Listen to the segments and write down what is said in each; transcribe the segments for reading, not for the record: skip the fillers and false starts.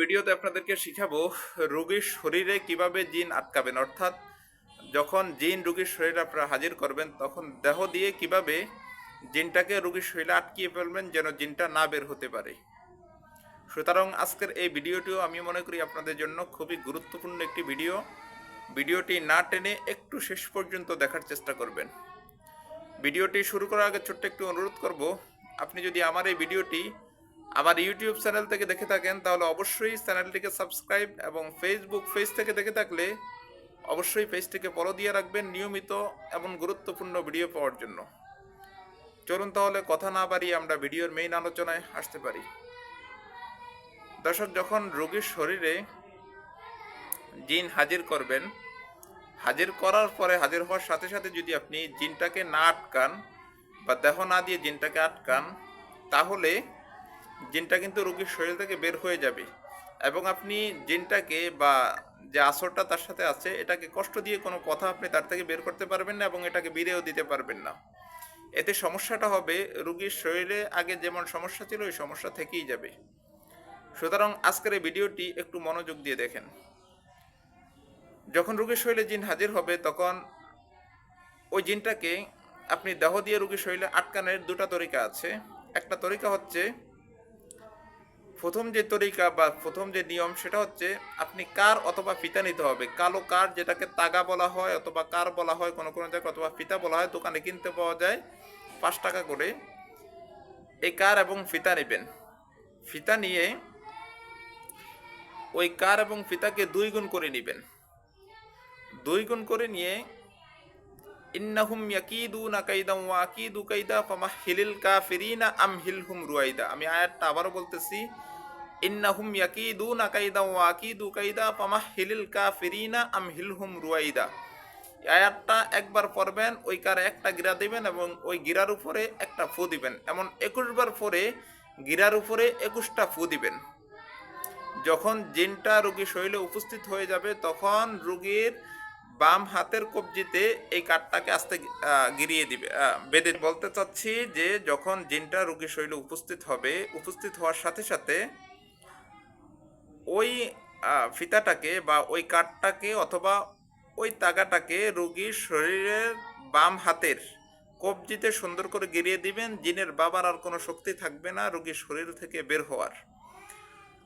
ভিডিওতে আপনাদেরকে শিখাবো রোগীর শরীরে কিভাবে জিন আটকাবেন, অর্থাৎ যখন জিন রোগীর শরীরে আপনারা হাজির করবেন তখন দেহ দিয়ে কিভাবে জিনটাকে রোগীর শরীরে আটকিয়ে ফেলবেন যেন জিনটা না বের হতে পারে। সুতরাং আজকের এই ভিডিওটিও আমি মনে করি আপনাদের জন্য খুবই গুরুত্বপূর্ণ একটি ভিডিওটি না টেনে একটু শেষ পর্যন্ত দেখার চেষ্টা করবেন। ভিডিওটি শুরু করার আগে ছোট্ট একটু অনুরোধ করব, আপনি যদি আমার এই ভিডিওটি আমার ইউটিউব চ্যানেল থেকে দেখে থাকেন তাহলে অবশ্যই চ্যানেলটিকে সাবস্ক্রাইব, এবং ফেসবুক পেজ থেকে দেখে থাকলে অবশ্যই পেজটিকে ফলো দিয়ে রাখবেন নিয়মিত এবং গুরুত্বপূর্ণ ভিডিও পাওয়ার জন্য। চলুন তাহলে কথা না বাড়িয়ে আমরা ভিডিওর মেইন আলোচনায় আসতে পারি। দর্শক, যখন রোগীর শরীরে জিন হাজির করবেন, হাজির করার পরে হাজির হওয়ার সাথে সাথে যদি আপনি জিনটাকে না আটকান বা দেহ না দিয়ে জিনটাকে আটকান, তাহলে জিনটা কিন্তু রোগীর শরীর থেকে বের হয়ে যাবে এবং আপনি জিনটাকে বা যে আসরটা তার সাথে আছে এটাকে কষ্ট দিয়ে কোনো কথা আপনি তার থেকে বের করতে পারবেন না এবং এটাকে বিরেও দিতে পারবেন না। এতে সমস্যাটা হবে রোগীর শরীরে আগে যেমন সমস্যা ছিল ওই সমস্যা থেকেই যাবে। সুতরাং আজকের এই ভিডিওটি একটু মনোযোগ দিয়ে দেখেন। যখন রোগীর শরীরে জিন হাজির হবে তখন ওই জিনটাকে আপনি দেহ দিয়ে রোগীর শরীরে আটকানোর দুটো তরিকা আছে। একটা তরিকা হচ্ছে, প্রথম যে তরিকা বা প্রথম যে নিয়ম সেটা হচ্ছে আপনি কার অথবা ফিতা নিতে হবে। কালো কার, যেটাকে তাগা বলা হয় অথবা কার বলা হয় কোনো কোনো জায়গায়, অথবা ফিতা বলা হয়, দোকানে কিনতে পাওয়া যায় 5 টাকা করে। এই কার এবং ফিতা নেবেন। ফিতা নিয়ে ওই কার এবং ফিতাকে 2 গুণ করে নেবেন। 2 গুণ করে নিয়ে ইন্নাহুম ইয়াকিদুনা কাইদাম ওয়া আকিদু কাইদা ফামাহহিলিল কাফিরিনা আমহিলহুম রুয়াইদা। আমি আয়াতটা আবারও বলতেছি, ইন্নাহুম ইয়াকিদুনা কাইদা ওয়া আকিদু কাইদা ফামাহহিলিল কাফিরিনা আমহিলহুম রুয়াইদা। আয়াতটা একবার পড়বেন, ওই কারে একটা গিরা দিবেন এবং ওই গিরার উপরে একটা ফু দিবেন। এমন 21 বার পরে গিরার উপরে 21টা ফু দিবেন। যখন জিনটা রোগীর শরীরে উপস্থিত হয়ে যাবে তখন রোগীর বাম হাতের কবজিতে এই কাঠটাকে আস্তে গিরিয়ে দিবে, বেঁধে। বলতে চাচ্ছি যে যখন জিনটা রোগীর শরীরে উপস্থিত হবে, উপস্থিত হওয়ার সাথে সাথে ওই ফিতাটাকে বা ওই কাঠটাকে অথবা ওই তাগাটাকে রোগীর শরীরের বাম হাতের কবজিতে সুন্দর করে গিরিয়ে দিবেন। জিনের বাবার আর কোনো শক্তি থাকবে না রোগীর শরীর থেকে বের হওয়ার।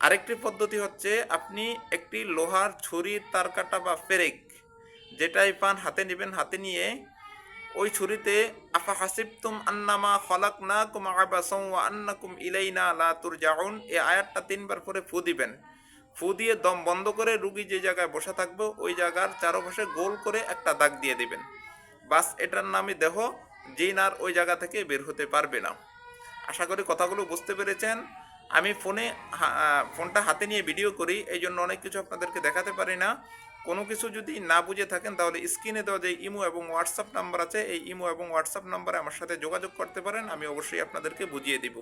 আরেকটি পদ্ধতি হচ্ছে, আপনি একটি লোহার ছুরি, তারকাটা বা পেরেক যেটাই পান হাতে নেবেন। হাতে নিয়ে ওই ছুরিতে আফা হাসিবতুম আন্নামা খলাকনাকুম আবাসাও ওয়া আন্নাকুম ইলাইনা লা তুরজাউন, এই আয়াতটা 3 বার পরে ফু দিবেন। ফু দিয়ে দম বন্ধ করে রুগী যে জায়গায় বসা থাকবে ওই জায়গার চারপাশে গোল করে একটা দাগ দিয়ে দিবেন। বাস, এটার নামই দেহ। জিন আর ওই জায়গা থেকে বের হতে পারবে না। আশা করি কথাগুলো বুঝতে পেরেছেন। আমি ফোনটা হাতে নিয়ে ভিডিও করি, এই জন্য অনেক কিছু আপনাদেরকে দেখাতে পারি না। কোনো কিছু যদি না বুঝে থাকেন তাহলে স্ক্রিনে দেওয়া যে ইমো এবং হোয়াটসঅ্যাপ নাম্বার আছে, এই ইমো এবং হোয়াটসঅ্যাপ নাম্বারে আমার সাথে যোগাযোগ করতে পারেন। আমি অবশ্যই আপনাদেরকে বুঝিয়ে দিব।